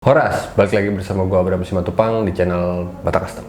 Horas, balik lagi bersama gua Abraham Simatupang di channel Bata Custom.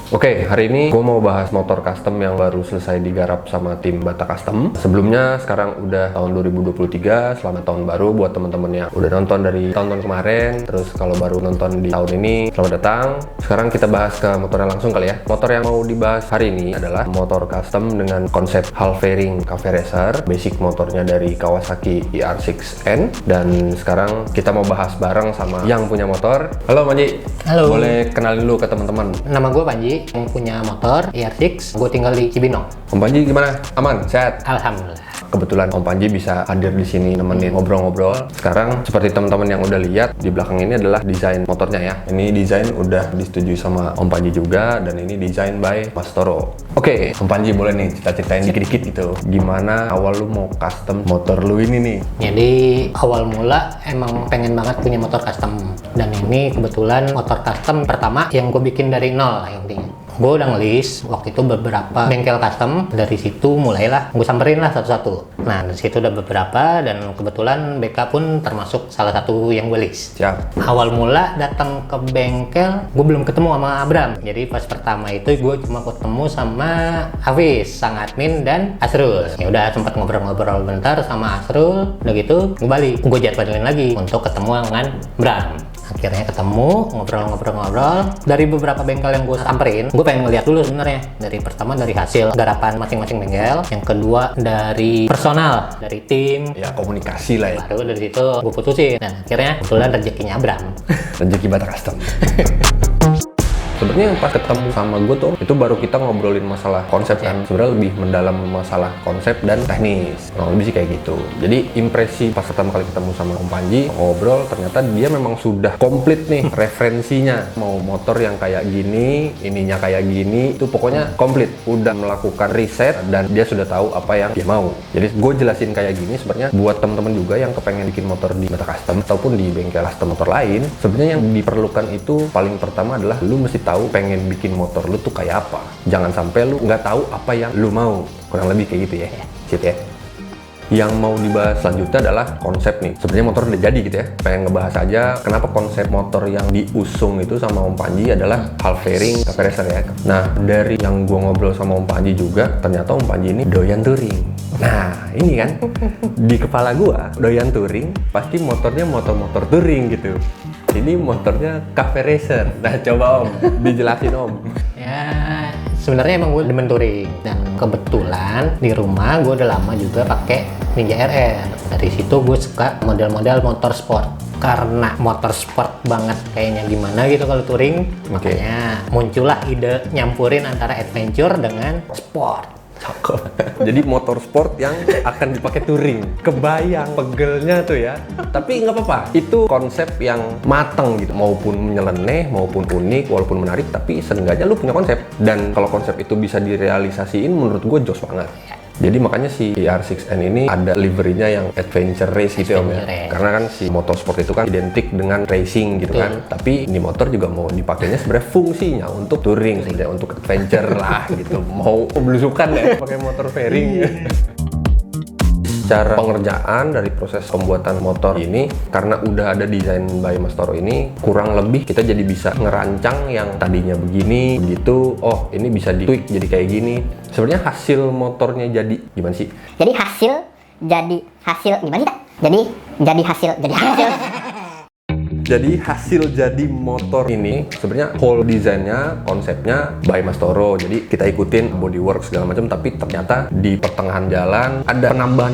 Oke, hari ini gue mau bahas motor custom yang baru selesai digarap sama tim Bata Custom. Sebelumnya, sekarang udah tahun 2023, selamat tahun baru buat teman-teman yang udah nonton dari tahun-tahun kemarin. Terus kalau baru nonton di tahun ini, selamat datang. Sekarang kita bahas ke motornya langsung kali ya. Motor yang mau dibahas hari ini adalah motor custom dengan konsep half fairing cafe racer. Basic motornya dari Kawasaki ER6N. Dan sekarang kita mau bahas bareng sama yang punya motor. Halo Panji. Halo. Boleh kenalin dulu ke teman-teman. Nama gue Panji, yang punya motor ER6. Gue tinggal di Cibinong. Om Panji gimana? Aman? Sehat? Alhamdulillah. Kebetulan Om Panji bisa hadir di sini nemenin ngobrol-ngobrol. Sekarang seperti teman-teman yang udah lihat di belakang ini adalah desain motornya ya. Ini desain udah disetujui sama Om Panji juga dan ini desain by Mas Toro. Oke, Om Panji boleh nih cerita-ceritain dikit-dikit gitu. Gimana awal lu mau custom motor lu ini nih? Jadi awal mula emang pengen banget punya motor custom. Dan ini kebetulan motor custom pertama yang gue bikin dari nol lah intinya. Gue udah ngelis waktu itu beberapa bengkel custom. Dari situ mulailah gue samperin lah satu-satu. Nah dari situ udah beberapa dan kebetulan BK pun termasuk salah satu yang gue list. Siap. Awal mula datang ke bengkel, gue belum ketemu sama Abram. Jadi pas pertama itu gue cuma ketemu sama Hafiz, sang admin, dan Asrul. Ya udah sempat ngobrol-ngobrol bentar sama Asrul. Udah gitu, gue balik. Gue jadwalin lagi untuk ketemu dengan Bram. Akhirnya ketemu, ngobrol-ngobrol. Dari beberapa bengkel yang gue samperin, gue pengen ngeliat dulu sebenarnya. Dari pertama dari hasil garapan masing-masing bengkel, yang kedua dari personal, dari tim. Ya komunikasi lah ya. Baru dari situ gue putusin. Dan akhirnya kebetulan rezekinya Abram. Rezeki Bata Custom. Sebenarnya yang pas ketemu sama gue tuh itu baru kita ngobrolin masalah konsep kan. Sebenarnya lebih mendalam masalah konsep dan teknis. Nah, lebih sih kayak gitu. Jadi impresi pas pertama kali ketemu sama Om Panji ngobrol, ternyata dia memang sudah komplit nih referensinya. Mau motor yang kayak gini, ininya kayak gini, itu pokoknya komplit. Udah melakukan riset dan dia sudah tahu apa yang dia mau. Jadi gue jelasin kayak gini sebenarnya buat teman-teman juga yang kepengen bikin motor di Bata Custom ataupun di bengkel custom motor lain. Sebenarnya yang diperlukan itu paling pertama adalah lu mesti tahu pengen bikin motor lu tuh kayak apa. Jangan sampai lu nggak tahu apa yang lu mau. Kurang lebih kayak gitu ya. Sip ya. Yang mau dibahas selanjutnya adalah konsep nih. Sebenarnya motor udah jadi gitu ya. Pengen ngebahas aja kenapa konsep motor yang diusung itu sama Om Panji adalah half fairing cafe racer ya. Nah, dari yang gua ngobrol sama Om Panji juga, ternyata Om Panji ini doyan touring. Nah, ini kan di kepala gua doyan touring, pasti motornya motor-motor touring gitu. Ini motornya cafe racer. Nah, coba Om dijelasin Om. Ya sebenarnya emang gue demen touring, dan kebetulan di rumah gue udah lama juga pakai Ninja RR. Dari situ gue suka model-model motor sport, karena motor sport banget kayaknya gimana gitu kalau touring. Makanya muncullah ide nyampurin antara adventure dengan sport. Cakep. Jadi motor sport yang akan dipakai touring. Kebayang pegelnya tuh ya. Tapi nggak apa-apa. Itu konsep yang mateng gitu. Maupun nyeleneh, maupun unik, walaupun menarik, tapi seenggaknya lu punya konsep. Dan kalau konsep itu bisa direalisasiin, menurut gue jos banget. Jadi makanya si ER6N ini ada liverynya yang adventure race gitu ya Om ya. Karena kan si motorsport itu kan identik dengan racing gitu kan. Tapi ini motor juga mau dipakainya sebenarnya fungsinya untuk touring, sebenarnya untuk adventure lah gitu. Mau belusukan ya pakai motor fairing. Cara pengerjaan dari proses pembuatan motor ini, karena udah ada desain by Mas Toro ini, kurang lebih kita jadi bisa ngerancang yang tadinya begini, begitu, oh ini bisa di tweak jadi kayak gini. Sebenarnya hasil motornya jadi gimana sih? Jadi hasil gimana sih, Tak? Jadi hasil. Jadi hasil jadi motor ini sebenarnya whole desainnya, konsepnya by Mas Toro. Jadi kita ikutin bodywork segala macam, tapi ternyata di pertengahan jalan ada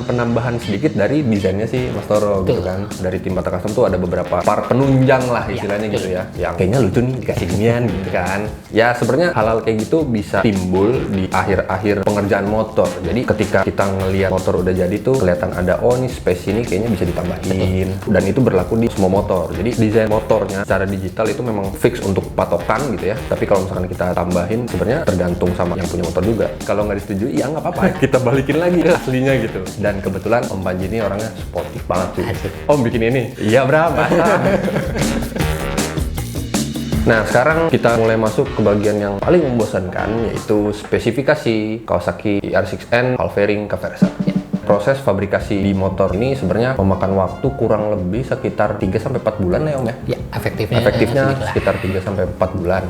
penambahan sedikit dari desainnya si Mas Toro gitu kan. Dari tim Bata Custom tuh ada beberapa part penunjang lah istilahnya gitu ya. Yang kayaknya lucu nih dikasih ginian gitu kan. Ya sebenarnya hal-hal kayak gitu bisa timbul di akhir-akhir pengerjaan motor. Jadi ketika kita ngelihat motor udah jadi tuh kelihatan ada oh nih space ini kayaknya bisa ditambahin. Dan itu berlaku di semua motor. Jadi desain motornya secara digital itu memang fix untuk patokan gitu ya. Tapi kalau misalkan kita tambahin, sebenarnya tergantung sama yang punya motor juga. Kalau nggak disetujui, ya nggak apa-apa. Kita balikin lagi ke aslinya gitu. Dan kebetulan Om Panji ini orangnya sportif banget sih. Om bikin ini, iya berapa? Nah, sekarang kita mulai masuk ke bagian yang paling membosankan, yaitu spesifikasi Kawasaki R6N Hall fairing Caversa. Proses fabrikasi di motor ini sebenarnya memakan waktu kurang lebih sekitar 3-4 bulan ya Om ya? Ya, efektifnya sekitar 3-4 bulan.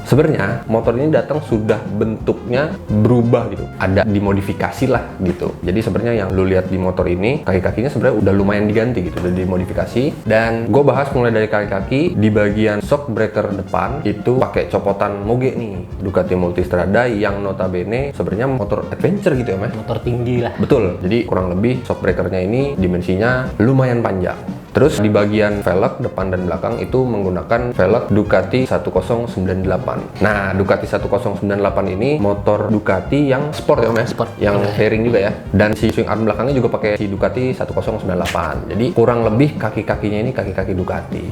Sebenarnya motor ini datang sudah bentuknya berubah gitu, ada dimodifikasi lah gitu. Jadi sebenarnya yang lu lihat di motor ini kaki-kakinya sebenarnya udah lumayan diganti gitu, udah dimodifikasi. Dan gue bahas mulai dari kaki-kaki. Di bagian shock breaker depan itu pakai copotan Moge nih, Ducati Multistrada, yang notabene sebenarnya motor adventure gitu ya Mas. motor tinggi lah. Betul, jadi kurang lebih shock breakernya ini dimensinya lumayan panjang. Terus di bagian velg depan dan belakang itu menggunakan velg Ducati 1098. Nah, Ducati 1098 ini motor Ducati yang sport ya Om ya? Sport. Yang fairing juga ya. Dan si swing arm belakangnya juga pakai si Ducati 1098. Jadi kurang lebih kaki-kakinya ini kaki-kaki Ducati.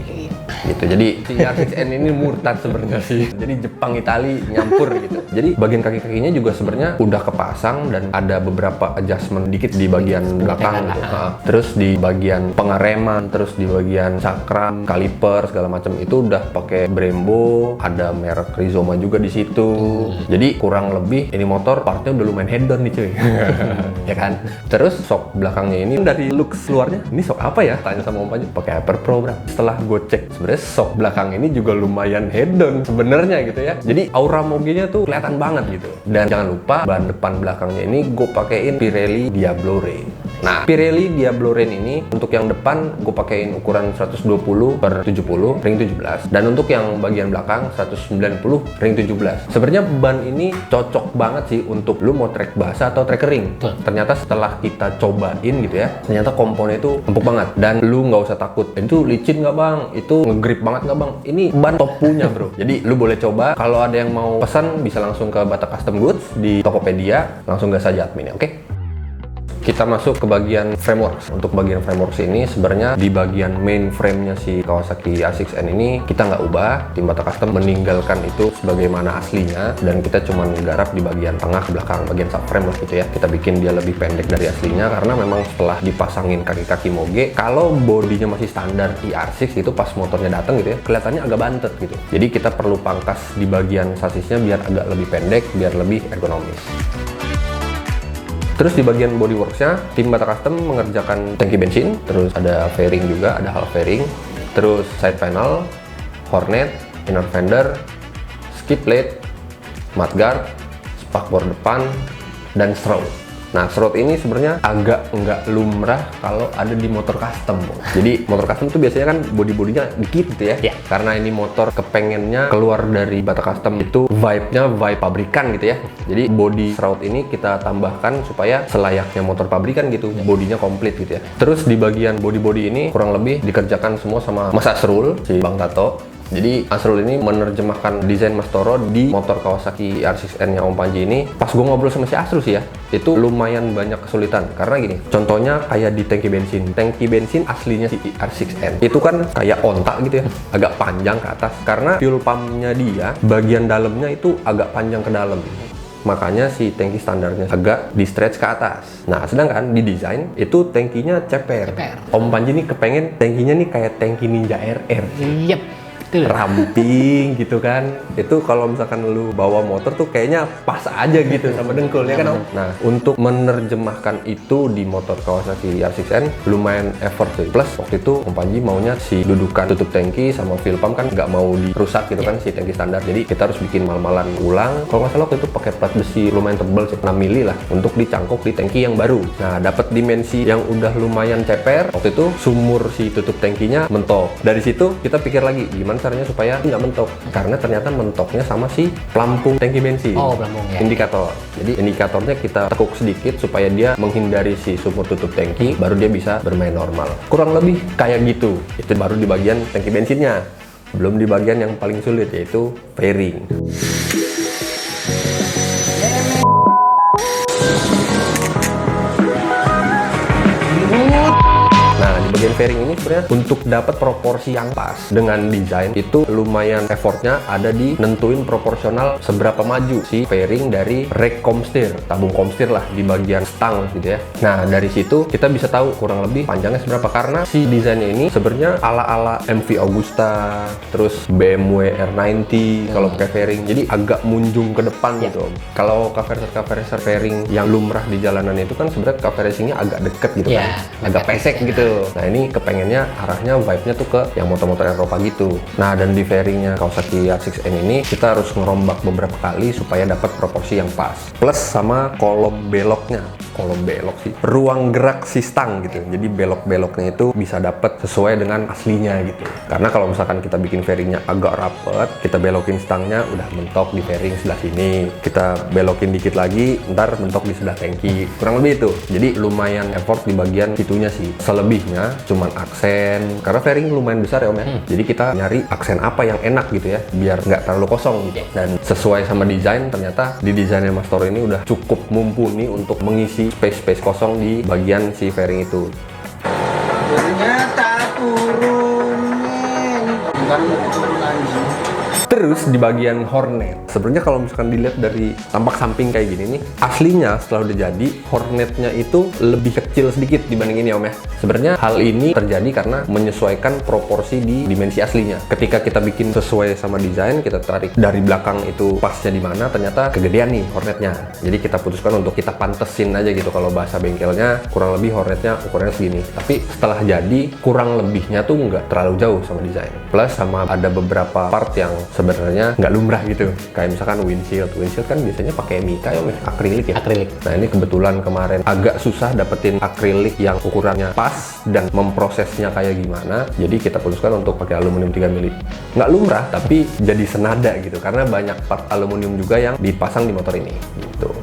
Gitu. Jadi si R6N ini murtad sebenarnya sih. Jadi Jepang Itali nyampur gitu. Jadi bagian kaki-kakinya juga sebenarnya udah kepasang dan ada beberapa adjustment dikit di bagian belakang gitu. Terus di bagian pengereman, terus di bagian cakram, kaliper segala macam itu udah pakai Brembo, ada merek Rizoma juga di situ. Jadi kurang lebih ini motor partnya udah lumayan head down nih cuy. Ya kan? Terus shock belakangnya ini dari looks luarnya, ini shock apa ya? Tanya sama Om Panji, pakai Hyper Pro bro. Setelah gue cek, sebenarnya shock belakang ini juga lumayan head down sebenarnya gitu ya. Jadi aura Moge-nya tuh kelihatan banget gitu. Dan jangan lupa ban depan belakangnya ini gue pakein Pirelli Diablo Rain. Nah, Pirelli Diablo Rain ini untuk yang depan gue pakein ukuran 120/70 ring 17, dan untuk yang bagian belakang 190 ring 17. Sebenarnya ban ini cocok banget sih untuk lu mau trek basah atau trek kering. Ternyata setelah kita cobain gitu ya, ternyata komponnya itu empuk banget dan lu nggak usah takut itu licin nggak bang, itu ngegrip banget nggak bang. Ini ban top punya bro. Jadi lu boleh coba. Kalau ada yang mau pesan bisa langsung ke Bata Custom Goods di Tokopedia, langsung gas aja adminnya, oke? Kita masuk ke bagian framework. Untuk bagian framework ini sebenarnya di bagian main frame-nya si Kawasaki R6N ini kita nggak ubah. Tim Bata Custom meninggalkan itu sebagaimana aslinya dan kita cuma garap di bagian tengah ke belakang, bagian subframe lah gitu ya. Kita bikin dia lebih pendek dari aslinya karena memang setelah dipasangin kaki-kaki Moge, kalau bodinya masih standar IR6 itu pas motornya datang gitu ya, kelihatannya agak bantet gitu. Jadi kita perlu pangkas di bagian sasisnya biar agak lebih pendek, biar lebih ergonomis. Terus di bagian bodyworks-nya, tim Bata Custom mengerjakan tangki bensin, terus ada fairing juga, ada Hall fairing, terus side panel, hornet, inner fender, skid plate, mudguard, spakbor depan, dan shroud. Nah, shroud ini sebenarnya agak nggak lumrah kalau ada di motor custom. Jadi motor custom itu biasanya kan body-bodinya dikit gitu ya. Karena ini motor kepengennya keluar dari Bata Custom itu vibe-nya vibe pabrikan gitu ya. Jadi body shroud ini kita tambahkan supaya selayaknya motor pabrikan gitu, bodinya komplit gitu ya. Terus di bagian body-body ini kurang lebih dikerjakan semua sama Mas Asrul, si Bang Tato. Jadi Asrul ini menerjemahkan desain Mas Toro di motor Kawasaki R6N-nya Om Panji ini. Pas gue ngobrol sama si Asrul sih ya, itu lumayan banyak kesulitan. Karena gini, contohnya kayak di tangki bensin. Tangki bensin aslinya si R6N itu kan kayak ontak gitu ya, agak panjang ke atas. Karena fuel pump-nya dia, bagian dalamnya itu agak panjang ke dalam. Makanya si tangki standarnya agak di stretch ke atas. Nah, sedangkan di desain itu tangkinya ceper. Om Panji nih kepengen tangkinya nih kayak tangki Ninja RR. Ramping gitu kan. Itu kalau misalkan lu bawa motor tuh kayaknya pas aja gitu sama dengkul ya kan Om. Nah, untuk menerjemahkan itu di motor Kawasaki R6N lumayan effort sih. Plus waktu itu Om Panji maunya si dudukan tutup tangki sama fuel pump kan nggak mau dirusak gitu kan si tangki standar. Jadi kita harus bikin mal-malan ulang. Kalau nggak salah waktu itu pakai plat besi lumayan tebal sih, 6 mili lah untuk dicangkok di tangki yang baru. Nah, dapat dimensi yang udah lumayan ceper. Waktu itu sumur si tutup tangkinya mentok. Dari situ kita pikir lagi gimana caranya supaya nggak mentok, karena ternyata mentoknya sama si pelampung tangki bensin. Pelampung ya. Indikator. Jadi indikatornya kita tekuk sedikit supaya dia menghindari si sumur tutup tangki, baru dia bisa bermain normal. Kurang lebih kayak gitu. Itu baru di bagian tangki bensinnya. Belum di bagian yang paling sulit, yaitu fairing. Nah, di bagian fairing ini sebenarnya untuk dapat proporsi yang pas dengan desain itu lumayan effortnya ada di nentuin proporsional seberapa maju si fairing dari rake komstir, tabung komstir lah di bagian stang gitu ya. Nah dari situ kita bisa tahu kurang lebih panjangnya seberapa, karena si desainnya ini sebenarnya ala-ala MV Agusta, terus BMW R90 kalau pakai fairing, jadi agak munjung ke depan gitu. Kalau cover racer fairing yang lumrah di jalanan itu kan sebenarnya cover racingnya agak deket gitu kan, agak pesek gitu. Nah ini kepengennya arahnya vibe-nya tuh ke yang motor-motor Eropa gitu. Nah dan di fairingnya Kawasaki R6N ini kita harus ngerombak beberapa kali supaya dapat proporsi yang pas. Plus sama kolom beloknya, ruang gerak si stang gitu. Jadi belok-beloknya itu bisa dapat sesuai dengan aslinya gitu. Karena kalau misalkan kita bikin fairingnya agak rapet, kita belokin stangnya udah mentok di fairing sebelah sini, kita belokin dikit lagi, ntar mentok di sebelah tangki, kurang lebih itu. Jadi lumayan effort di bagian itunya sih. Selebihnya cuman aksen, karena fairing lumayan besar ya Om ya. Jadi kita nyari aksen apa yang enak gitu ya, biar nggak terlalu kosong gitu. Dan sesuai sama desain, ternyata di desainnya Mas Toro ini udah cukup mumpuni untuk mengisi space kosong di bagian si fairing itu. Ternyata turunin. Bukan turun anjing. Terus di bagian Hornet, sebenarnya kalau misalkan dilihat dari tampak samping kayak gini nih, aslinya setelah udah jadi Hornetnya itu lebih kecil sedikit dibanding ini Om ya. Sebenarnya hal ini terjadi karena menyesuaikan proporsi di dimensi aslinya. Ketika kita bikin sesuai sama desain, kita tarik dari belakang itu pasnya di mana, ternyata kegedean nih Hornetnya. Jadi kita putuskan untuk kita pantesin aja gitu, kalau bahasa bengkelnya kurang lebih Hornetnya ukurannya segini. Tapi setelah jadi kurang lebihnya tuh nggak terlalu jauh sama desain. Plus sama ada beberapa part yang sebenarnya nggak lumrah gitu, kayak misalkan windshield kan biasanya pakai mica ya, akrilik ya. Nah ini kebetulan kemarin agak susah dapetin akrilik yang ukurannya pas dan memprosesnya kayak gimana, jadi kita putuskan untuk pakai aluminium 3 mili. Nggak lumrah tapi jadi senada gitu, karena banyak part aluminium juga yang dipasang di motor ini gitu.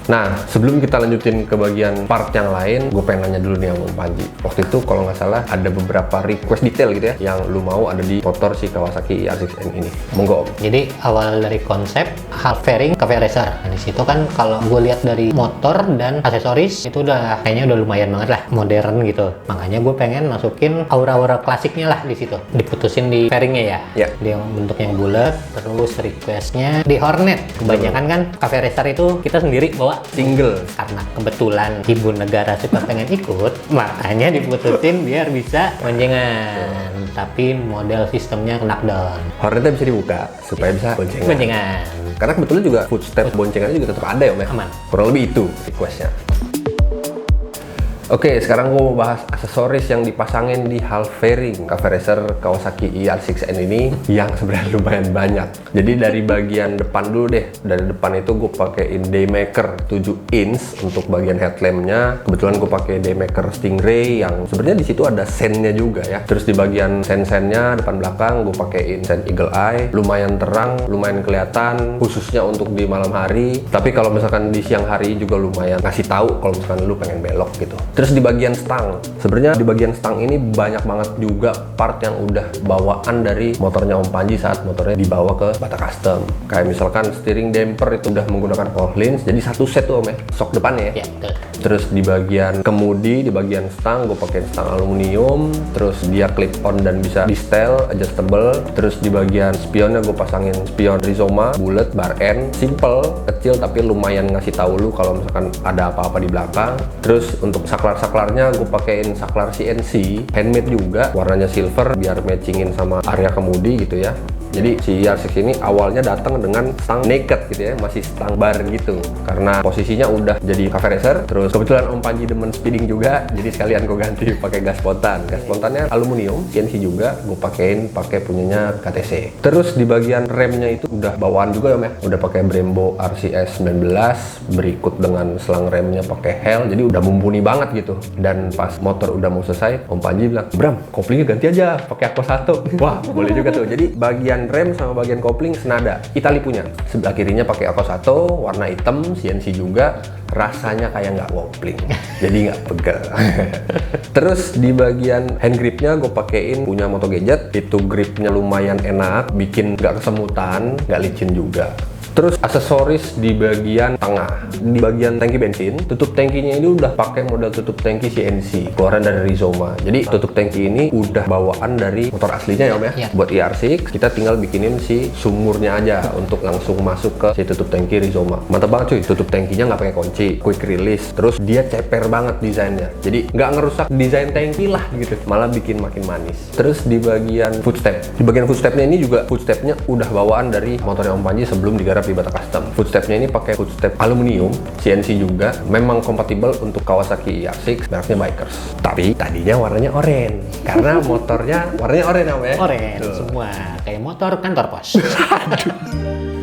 Nah, sebelum kita lanjutin ke bagian part yang lain, gue pengen nanya dulu nih sama Om Panji. Waktu itu kalau nggak salah ada beberapa request detail gitu ya, yang lu mau ada di motor si Kawasaki R6N ini. Monggo Om. Jadi awal dari konsep half fairing cafe racer. Nah, di situ kan kalau gue lihat dari motor dan aksesoris itu udah kayaknya udah lumayan banget lah, modern gitu. Makanya gue pengen masukin aura-aura klasiknya lah di situ. Diputusin di fairingnya ya. Dia bentuknya bulat. Terus requestnya di Hornet. Kebanyakan kan cafe racer itu kita sendiri bawa single, karena kebetulan ibu negara suka pengen ikut, makanya diputusin biar bisa boncengan, tapi model sistemnya knockdown. Hornetnya bisa dibuka supaya bisa boncengan. Karena kebetulan juga footstep boncengannya juga tetap ada ya Om ya. Aman. Kurang lebih itu requestnya. Oke, sekarang gue mau bahas aksesoris yang dipasangin di half fairing cafe racer Kawasaki R6N ini yang sebenarnya lumayan banyak. Jadi dari bagian depan dulu deh. Dari depan itu gue pakein Daymaker 7 inch untuk bagian headlampnya. Kebetulan gue pakai Daymaker Stingray yang sebenarnya di situ ada sennya juga ya. Terus di bagian sen-sennya depan belakang gue pakein sen Eagle Eye. Lumayan terang, lumayan kelihatan, khususnya untuk di malam hari. Tapi kalau misalkan di siang hari juga lumayan ngasih tahu kalau misalkan lu pengen belok gitu. Terus di bagian stang, sebenarnya di bagian stang ini banyak banget juga part yang udah bawaan dari motornya Om Panji saat motornya dibawa ke Bata Custom. Kayak misalkan steering damper itu udah menggunakan Hohlins, jadi satu set tuh Om ya, sok depannya ya. Terus di bagian kemudi, di bagian stang gue pakai stang aluminium, terus dia clip on dan bisa di setel, adjustable. Terus di bagian spionnya gue pasangin spion Rizoma, bulat, bar end, simple, kecil tapi lumayan ngasih tahu lu kalau misalkan ada apa-apa di belakang. Terus untuk saklarnya gue pakein saklar CNC handmade juga, warnanya silver biar matchingin sama area kemudi gitu ya. Jadi si R6 ini awalnya datang dengan stang naked gitu ya, masih stang bar gitu. Karena posisinya udah jadi cafe racer, terus kebetulan Om Panji demen speeding juga, jadi sekalian gue ganti pakai gas spontan. Gas spontannya aluminium, CNC juga, gue pakai punyanya KTC. Terus di bagian remnya itu udah bawaan juga ya, udah pakai Brembo RCS 19, berikut dengan selang remnya pakai Hell, jadi udah mumpuni banget gitu. Dan pas motor udah mau selesai, Om Panji bilang, "Bram, koplingnya ganti aja, pakai Aqua 1." Wah, boleh juga tuh. Jadi bagian rem sama bagian kopling senada, Itali punya. Sebelah kirinya pakai Aqua 1, warna hitam, CNC juga, rasanya kayak nggak kopling, jadi nggak pegel. Terus di bagian hand gripnya gue pakein punya Moto Gadget, itu gripnya lumayan enak, bikin nggak kesemutan, nggak licin juga. Terus aksesoris di bagian tengah, di bagian tangki bensin, tutup tangkinya ini udah pakai model tutup tangki CNC, keluaran dari Rizoma. Jadi tutup tangki ini udah bawaan dari motor aslinya ya Om ya. Iya. Buat ER6 kita tinggal bikinin si sumurnya aja untuk langsung masuk ke si tutup tangki Rizoma. Mantap banget cuy, tutup tangkinya nggak pakai kunci, quick release. Terus dia ceper banget desainnya. Jadi nggak ngerusak desain tangki lah gitu, malah bikin makin manis. Terus di bagian footstep, di bagian footstepnya ini juga footstepnya udah bawaan dari motornya Om Panji sebelum digarap di Bata Custom. Footstepnya ini pakai footstep aluminium, CNC juga, memang kompatibel untuk Kawasaki ER6, mereknya Bikers. Tapi tadinya warnanya oranye, karena motornya warnanya oranye Om ya. Oren Tuh. semua kayak motor kantor pos.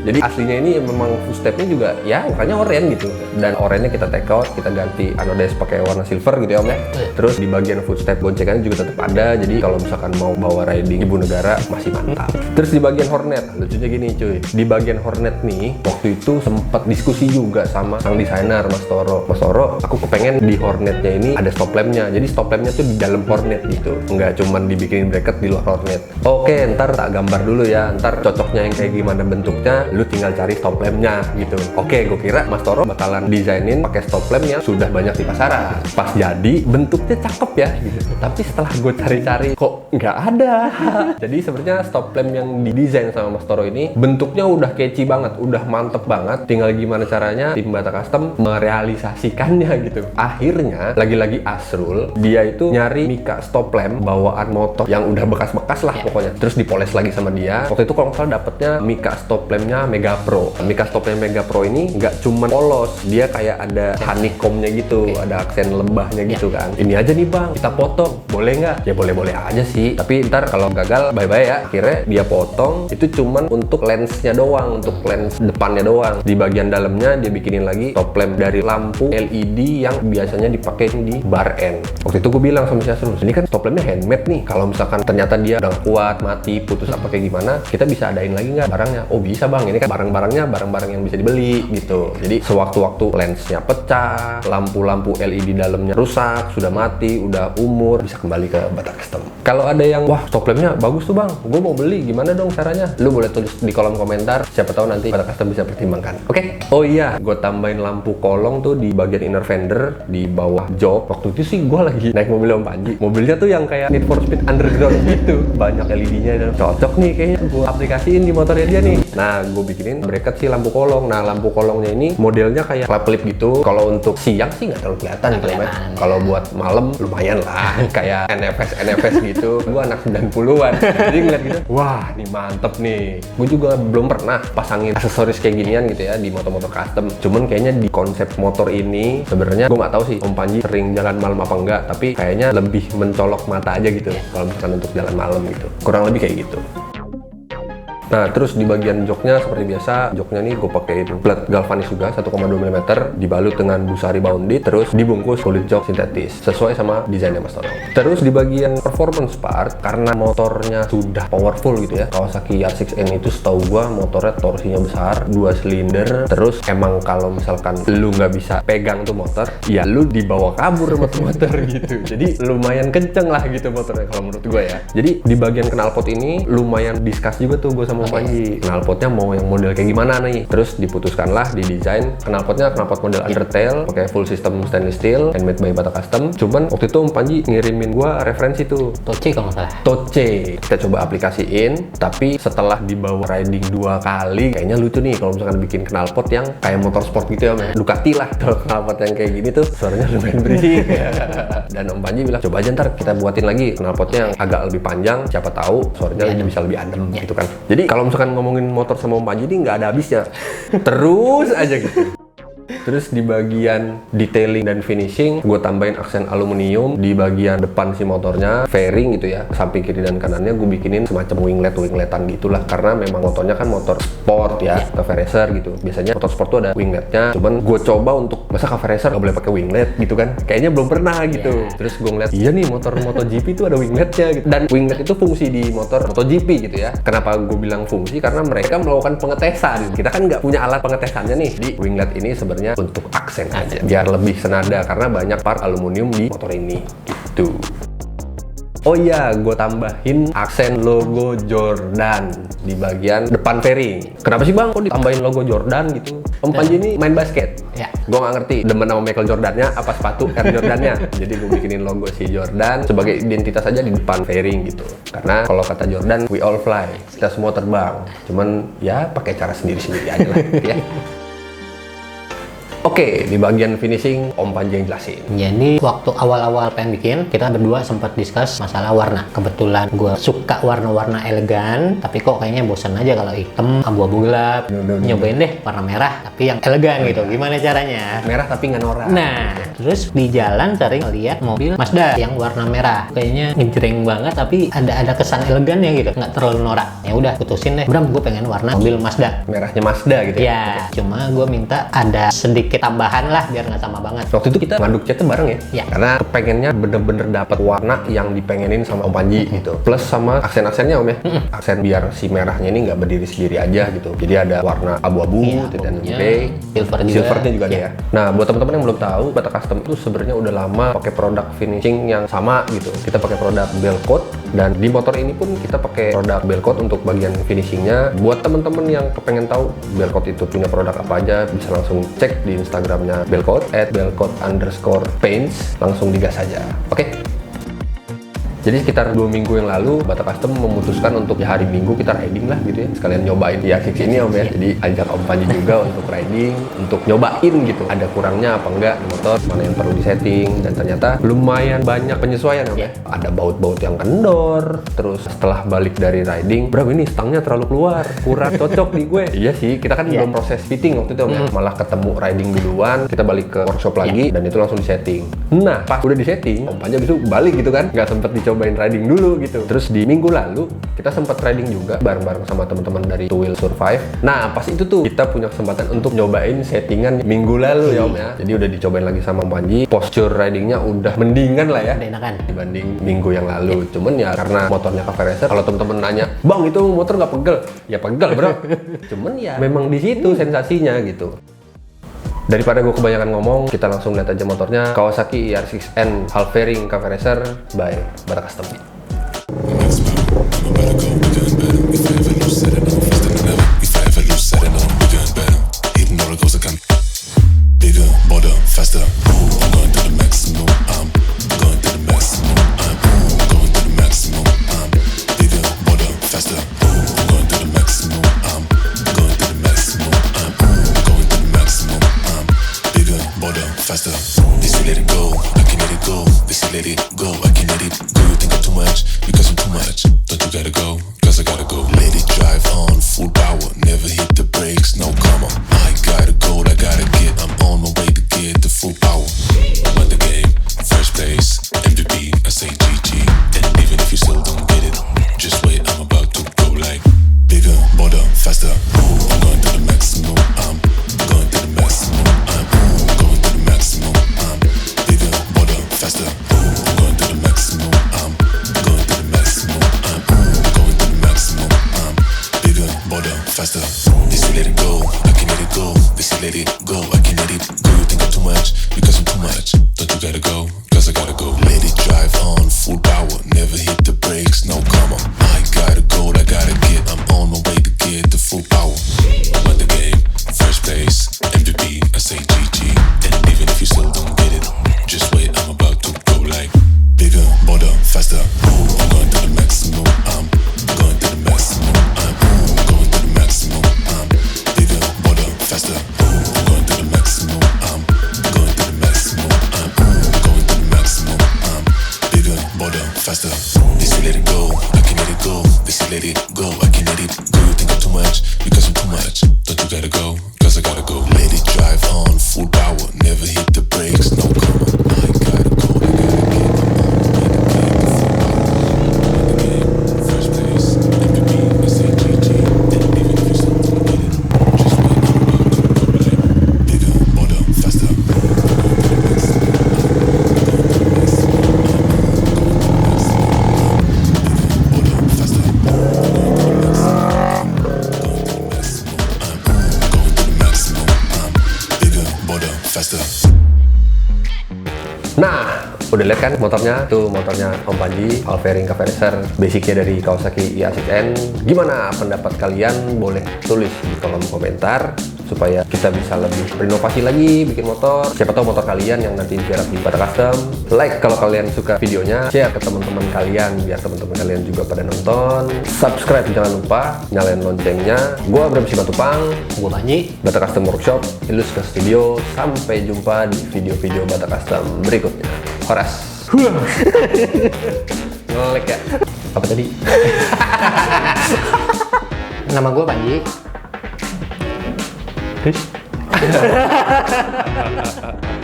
Jadi aslinya ini memang footstepnya juga ya warnanya oranye gitu, dan oranye kita take out, kita ganti anodes pakai warna silver gitu ya Om ya. Terus di bagian footstep goncengannya juga tetap ada, jadi kalau misalkan mau bawa riding ibu negara masih mantap. Terus di bagian hornet, lucunya gini cuy, di bagian hornet nih waktu itu sempat diskusi juga sama sang desainer Mas Toro. Mas Toro, aku kepengen di hornetnya ini ada stop lampnya, jadi stop lampnya tuh di dalam hornet gitu, nggak cuman dibikinin bracket di luar hornet. Oke, ntar tak gambar dulu ya, ntar cocoknya yang kayak gimana bentuknya, lu tinggal cari stop lampnya gitu. Oke, gue kira Mas Toro bakalan desainin pakai stop lamp yang sudah banyak di pasaran. Pas jadi bentuknya cakep ya gitu. Tapi setelah gue cari-cari kok nggak ada. Jadi sebenarnya stop lamp yang didesain sama Mas Toro ini bentuknya udah catchy banget, udah mantep banget. Tinggal gimana caranya tim Bata Custom merealisasikannya gitu. Akhirnya lagi-lagi Asrul dia itu nyari Mika stop lamp bawaan motor yang udah bekas-bekas lah pokoknya. Terus dipoles lagi sama dia. Waktu itu kalau nggak salah dapetnya Mika stop lampnya Mega Pro. Mika stop lamp Mega Pro ini nggak cuman polos, dia kayak ada honeycomb-nya gitu, ada aksen lembahnya gitu kan. Ini aja nih bang, kita potong, boleh nggak? Ya boleh-boleh aja sih. Tapi ntar kalau gagal bye-bye ya. Akhirnya dia potong, itu cuman untuk lensnya doang, untuk lens depannya doang. Di bagian dalamnya dia bikinin lagi stop lamp dari lampu LED yang biasanya dipakai di bar end. Waktu itu gue bilang sama si Asrul, ini kan stop lampnya handmade nih. Kalau misalkan ternyata dia udah kuat, mati, putus apa kayak gimana, kita bisa adain lagi nggak barangnya? Oh bisa bang, ini kan barang-barangnya barang-barang yang bisa dibeli gitu. Jadi sewaktu-waktu lensnya pecah, lampu-lampu LED dalamnya rusak, sudah mati, udah umur, bisa kembali ke Bata Custom. Kalau ada yang wah stop lampnya bagus tuh bang, gue mau beli, gimana dong caranya? Lu boleh tulis di kolom komentar, siapa tahu nanti Bata Custom bisa pertimbangkan. Oke? Oh iya, gue tambahin lampu kolong tuh di bagian inner fender di bawah jok. Waktu itu sih gue lagi naik mobil Om Panji. Mobilnya tuh yang kayak Need for Speed Underground gitu, banyak LED-nya dan cocok nih kayaknya gue aplikasiin di motornya dia nih. Nah, gue bikinin bracket sih lampu kolong. Nah, lampu kolongnya ini modelnya kayak klep klip gitu. Kalau untuk siang sih nggak terlalu kelihatan gitu ya. Kalau buat malam lumayan lah, kayak NFS gitu. Gue anak 90-an, jadi ngeliat gitu, wah, nih mantep nih. Gue juga belum pernah pasangin aksesoris kayak ginian gitu ya di motor-motor custom. Cuman kayaknya di konsep motor ini sebenarnya gue nggak tahu sih Om Panji sering jalan malam apa enggak, tapi kayaknya lebih mencolok mata aja gitu kalau misalkan untuk jalan malam gitu. Kurang lebih kayak gitu. Nah, terus di bagian joknya seperti biasa, joknya nih gue pakein plat galvanis juga 1,2 mm, dibalut dengan busari bounded, terus dibungkus kulit jok sintetis sesuai sama desainnya Mas Toro. Terus di bagian performance part, karena motornya sudah powerful gitu ya, Kawasaki ER6N itu setahu gue motornya torsinya besar, 2 silinder, terus emang kalau misalkan lu nggak bisa pegang tuh motor, ya lu dibawa kabur sama tuh motor gitu. Jadi lumayan kenceng lah gitu motornya kalau menurut gue ya. Jadi di bagian knalpot ini lumayan discuss juga tuh gue sama Om Panji, knalpotnya mau yang model kayak gimana nih. Terus diputuskanlah di desain knalpotnya knalpot model undertail pakai full system stainless steel handmade by Bata Custom. Cuman waktu itu Om Panji ngirimin gua referensi tuh Toce kalau nggak salah. Toce, kita coba aplikasiin, tapi setelah dibawa riding 2 kali kayaknya lucu nih kalau misalkan bikin knalpot yang kayak motor sport gitu ya, Ducati lah. Kalau knalpot yang kayak gini tuh suaranya lumayan berisik. Dan Om Panji bilang coba aja ntar kita buatin lagi knalpotnya yang agak lebih panjang, siapa tahu suaranya bisa lebih adem gitu kan. Jadi kalau misalkan ngomongin motor sama Om Panji ini nggak ada habisnya, terus aja gitu. Terus di bagian detailing dan finishing, gue tambahin aksen aluminium di bagian depan si motornya, fairing gitu ya, samping kiri dan kanannya gue bikinin semacam wingletan gitulah, karena memang motornya kan motor sport ya, cafe racer gitu. Biasanya motor sport tuh ada wingletnya, cuman gue coba untuk masa cafe racer nggak boleh pakai winglet gitu kan, kayaknya belum pernah gitu. Terus gue ngeliat, iya nih motor MotoGP tuh ada wingletnya gitu, dan winglet itu fungsi di motor MotoGP gitu ya. Kenapa gue bilang fungsi? Karena mereka melakukan pengetesan, kita kan nggak punya alat pengetesannya nih. Di winglet ini sebenarnya untuk aksen aja biar lebih senada, karena banyak part aluminium di motor ini gitu. Oh iya, gue tambahin aksen logo Jordan di bagian depan fairing. Kenapa sih bang, kok ditambahin logo Jordan gitu? Om Panji ini main basket. Ya. Gue nggak ngerti demen sama Michael Jordannya apa sepatu Air Jordannya. Jadi gue bikinin logo si Jordan sebagai identitas aja di depan fairing gitu. Karena kalau kata Jordan, we all fly, kita semua terbang. Cuman ya pakai cara sendiri-sendiri aja lah ya. Oke, di bagian finishing Om Panji yang jelasin. Jadi waktu awal-awal pengen bikin, kita berdua sempat discuss masalah warna. Kebetulan gue suka warna-warna elegan, tapi kok kayaknya bosan aja kalau hitam, abu-abu gelap. Nyobain deh warna merah, tapi yang elegan gitu. Gimana caranya? Merah tapi nggak norak. Nah, terus di jalan sering lihat mobil Mazda yang warna merah. Kayaknya ngejreng banget, tapi ada kesan elegan ya gitu, nggak terlalu norak. Ya udah, putusin deh. Bram, gue pengen warna mobil Mazda. Merahnya Mazda gitu Ya, cuma gue minta ada sedikit tambahan lah biar nggak sama banget. Waktu itu kita ngaduk catnya bareng ya? Ya. Karena pengennya bener-bener dapat warna yang dipengenin sama Om Panji gitu. Plus sama aksen-aksennya Om ya. Aksen biar si merahnya ini nggak berdiri sendiri aja gitu. Jadi ada warna abu-abu Iya, dan abunya, grey. silver juga. Silvernya juga ada ya. Nah, buat teman-teman yang belum tahu, Bata Custom itu sebenarnya udah lama pakai produk finishing yang sama gitu. Kita pakai produk Bell Coat dan di motor ini pun kita pakai produk Bell Coat untuk bagian finishingnya. Buat teman-teman yang kepengen tahu Bell Coat itu punya produk apa aja, bisa langsung cek di Instagramnya Bell Coat @bellcoat_paints, langsung digas saja. Oke. Jadi sekitar 2 minggu yang lalu Bata Custom memutuskan untuk ya hari Minggu kita riding lah gitu ya, sekalian nyobain di Akik ini Om ya. Jadi ajak Om Panji juga untuk riding, untuk nyobain gitu ada kurangnya apa enggak di motor, mana yang perlu disetting, dan ternyata lumayan banyak penyesuaian Om ya. Ada baut-baut yang kendor, terus setelah balik dari riding, bro ini stangnya terlalu keluar, kurang cocok di gue. Iya sih, kita kan belum proses fitting waktu itu Om ya, malah ketemu riding duluan, kita balik ke workshop lagi dan itu langsung disetting. Nah pas udah disetting, Om Panji abis itu balik gitu kan, nggak sempet cobain riding dulu gitu. Terus di minggu lalu kita sempat riding juga bareng-bareng sama teman-teman dari Two Wheel Survive. Nah pas itu tuh kita punya kesempatan untuk nyobain settingan minggu lalu ya Om ya. Jadi udah dicobain lagi sama Om Panji. Posture ridingnya udah mendingan lah ya Udah enakan dibanding minggu yang lalu. Cuman ya karena motornya cafe racer, kalau teman-teman nanya, bang itu motor nggak pegel? Ya pegel bro. Cuman ya memang di situ sensasinya gitu. Daripada gue kebanyakan ngomong, kita langsung lihat aja motornya. Kawasaki ER6N Half Fairing Cafe Racer by Bata Custom. Faster. This is let it go, I can let it go. This is let it go, I can let it go. You think I'm too much, because I'm too much. Don't you gotta go, cause I gotta go. Let it drive on, full power, never hit the brakes, no come on. I gotta go, I gotta get, I'm on my way to get the full power. Won the game, first place, MVP, I say GG. And even if you still don't get it, just wait, I'm about to go like bigger, bolder, faster. I'm going to the maximum, I'm going to the maximum, I'm going to the maximum, I'm bigger, bolder, faster. I'm going to the maximum, I'm going to the maximum, I'm going to the maximum, I'm bigger, bolder, faster. This is let it go, I can let it go. This is let it go, I can let it go. You think I'm too much, because I'm too much. Don't you gotta go, cause I gotta go. Let it drive on, full power, never hit the brakes, no come on. I gotta go, I gotta get, I'm on my way to get the full power. Won the game, first place, MVP, I say GG. And even if you still don't get it, just wait, I'm about to go like bigger, bolder, faster. I'm going to the maximum, I'm going to the maximum, I'm going to the maximum, I'm bigger, bolder, faster. I'm going to the maximum, I'm going to the maximum, I'm going to the maximum, I'm bigger, bolder, faster. This is let it go, I can let it go. This is let it go, I can let it go. You think I'm too much, because I'm too much. Don't you gotta go, cause I gotta go. Let it drive on, full power, never hit the brakes, no come on. I gotta go, I gotta get, I'm on the game, first place, MVP, I say GG. And even if you still don't get it, just wait, I'm about to go like bigger, bolder, faster. Bigger, bolder, faster. Udah lihat kan motornya? Tuh motornya Om Panji, Alvaring Cafe Racer, basicnya dari Kawasaki i6N. Gimana pendapat kalian? Boleh tulis di kolom komentar supaya kita bisa lebih berinovasi lagi bikin motor. Siapa tahu motor kalian yang nanti digarap di Bata Custom. Like kalau kalian suka videonya, share ke teman-teman kalian biar teman-teman kalian juga pada nonton. Subscribe jangan lupa, nyalain loncengnya. Gua Abram Simatupang, Gue Panji. Bata Custom Workshop, Ilus ke Studio. Sampai jumpa di video-video Bata Custom berikutnya. Horas. Ngelek ya. Apa tadi? Nama gue Panji. Terus?